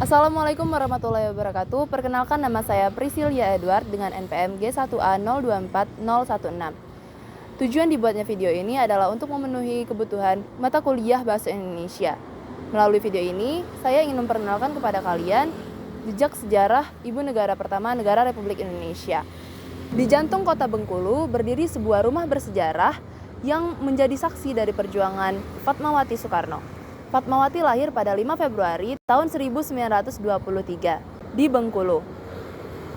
Assalamualaikum warahmatullahi wabarakatuh. Perkenalkan, nama saya Priscilia Edward dengan NPM G1A024016. Tujuan dibuatnya video ini adalah untuk memenuhi kebutuhan mata kuliah Bahasa Indonesia. Melalui video ini, saya ingin memperkenalkan kepada kalian jejak sejarah Ibu Negara Pertama Negara Republik Indonesia. Di jantung kota Bengkulu berdiri sebuah rumah bersejarah yang menjadi saksi dari perjuangan Fatmawati Soekarno. Fatmawati lahir pada 5 Februari tahun 1923 di Bengkulu.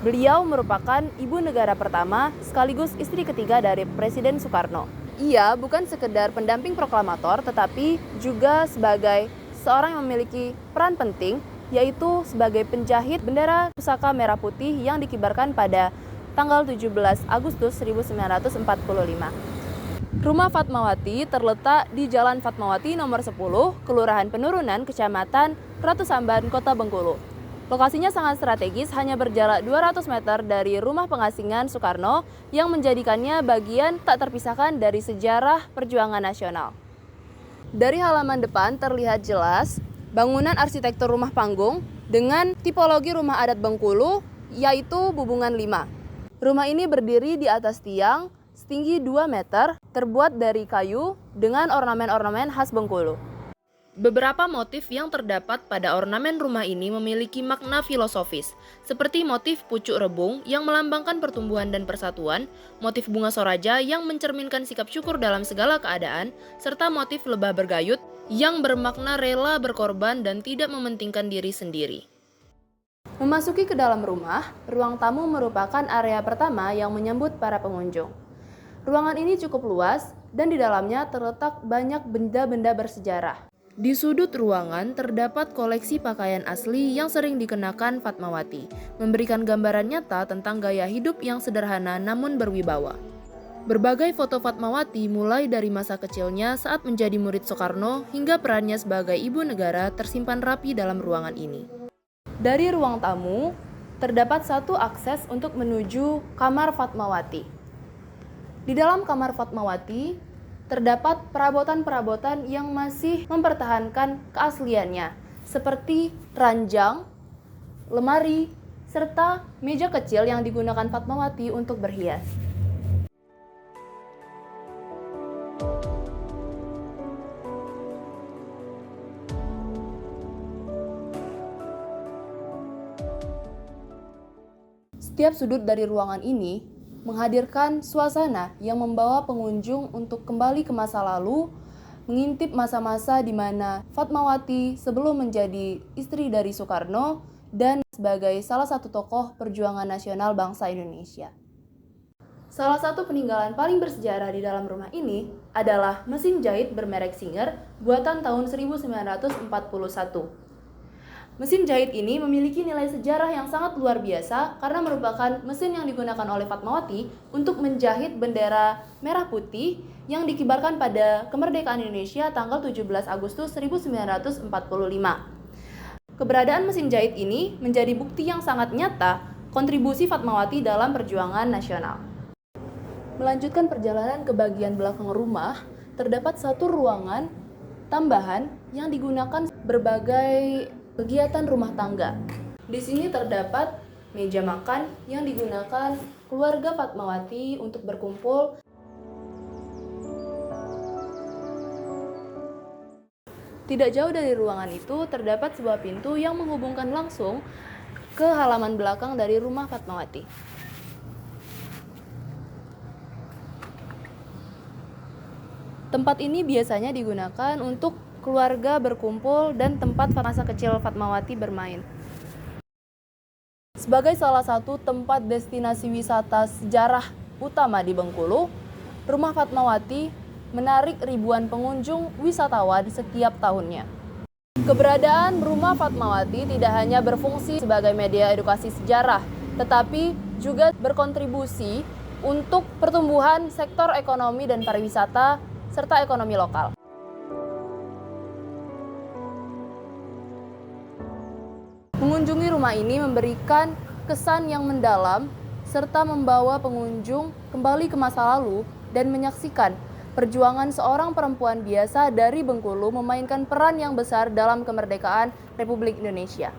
Beliau merupakan ibu negara pertama sekaligus istri ketiga dari Presiden Soekarno. Ia bukan sekedar pendamping proklamator, tetapi juga sebagai seorang yang memiliki peran penting, yaitu sebagai penjahit bendera pusaka merah putih yang dikibarkan pada tanggal 17 Agustus 1945. Rumah Fatmawati terletak di Jalan Fatmawati nomor 10, Kelurahan Penurunan, Kecamatan Ratu Samban, Kota Bengkulu. Lokasinya sangat strategis, hanya berjarak 200 meter dari rumah pengasingan Soekarno yang menjadikannya bagian tak terpisahkan dari sejarah perjuangan nasional. Dari halaman depan terlihat jelas bangunan arsitektur rumah panggung dengan tipologi rumah adat Bengkulu, yaitu Bubungan 5. Rumah ini berdiri di atas tiang setinggi 2 meter, terbuat dari kayu dengan ornamen-ornamen khas Bengkulu. Beberapa motif yang terdapat pada ornamen rumah ini memiliki makna filosofis, seperti motif pucuk rebung yang melambangkan pertumbuhan dan persatuan, motif bunga soraja yang mencerminkan sikap syukur dalam segala keadaan, serta motif lebah bergayut yang bermakna rela berkorban dan tidak mementingkan diri sendiri. Memasuki ke dalam rumah, ruang tamu merupakan area pertama yang menyambut para pengunjung. Ruangan ini cukup luas dan di dalamnya terletak banyak benda-benda bersejarah. Di sudut ruangan terdapat koleksi pakaian asli yang sering dikenakan Fatmawati, memberikan gambaran nyata tentang gaya hidup yang sederhana namun berwibawa. Berbagai foto Fatmawati mulai dari masa kecilnya saat menjadi murid Soekarno hingga perannya sebagai ibu negara tersimpan rapi dalam ruangan ini. Dari ruang tamu, terdapat satu akses untuk menuju kamar Fatmawati. Di dalam kamar Fatmawati, terdapat perabotan-perabotan yang masih mempertahankan keasliannya, seperti ranjang, lemari, serta meja kecil yang digunakan Fatmawati untuk berhias. Setiap sudut dari ruangan ini menghadirkan suasana yang membawa pengunjung untuk kembali ke masa lalu, mengintip masa-masa di mana Fatmawati sebelum menjadi istri dari Soekarno dan sebagai salah satu tokoh perjuangan nasional bangsa Indonesia. Salah satu peninggalan paling bersejarah di dalam rumah ini adalah mesin jahit bermerek Singer buatan tahun 1941. Mesin jahit ini memiliki nilai sejarah yang sangat luar biasa karena merupakan mesin yang digunakan oleh Fatmawati untuk menjahit bendera merah putih yang dikibarkan pada kemerdekaan Indonesia tanggal 17 Agustus 1945. Keberadaan mesin jahit ini menjadi bukti yang sangat nyata kontribusi Fatmawati dalam perjuangan nasional. Melanjutkan perjalanan ke bagian belakang rumah, terdapat satu ruangan tambahan yang digunakan berbagai kegiatan rumah tangga. Di sini terdapat meja makan yang digunakan keluarga Fatmawati untuk berkumpul. Tidak jauh dari ruangan itu terdapat sebuah pintu yang menghubungkan langsung ke halaman belakang dari rumah Fatmawati. Tempat ini biasanya digunakan untuk keluarga berkumpul dan tempat masa kecil Fatmawati bermain. Sebagai salah satu tempat destinasi wisata sejarah utama di Bengkulu, rumah Fatmawati menarik ribuan pengunjung wisatawan setiap tahunnya. Keberadaan rumah Fatmawati tidak hanya berfungsi sebagai media edukasi sejarah, tetapi juga berkontribusi untuk pertumbuhan sektor ekonomi dan pariwisata serta ekonomi lokal. Mengunjungi rumah ini memberikan kesan yang mendalam serta membawa pengunjung kembali ke masa lalu dan menyaksikan perjuangan seorang perempuan biasa dari Bengkulu memainkan peran yang besar dalam kemerdekaan Republik Indonesia.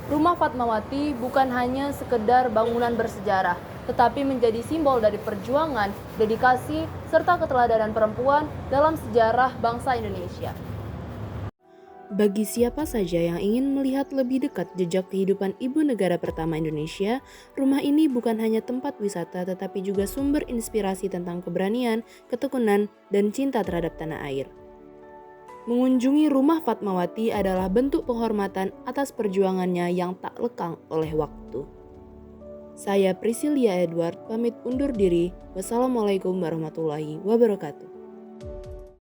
Rumah Fatmawati bukan hanya sekedar bangunan bersejarah, tetapi menjadi simbol dari perjuangan, dedikasi, serta keteladanan perempuan dalam sejarah bangsa Indonesia. Bagi siapa saja yang ingin melihat lebih dekat jejak kehidupan ibu negara pertama Indonesia, rumah ini bukan hanya tempat wisata tetapi juga sumber inspirasi tentang keberanian, ketekunan, dan cinta terhadap tanah air. Mengunjungi rumah Fatmawati adalah bentuk penghormatan atas perjuangannya yang tak lekang oleh waktu. Saya Priscilia Edward pamit undur diri. Wassalamualaikum warahmatullahi wabarakatuh.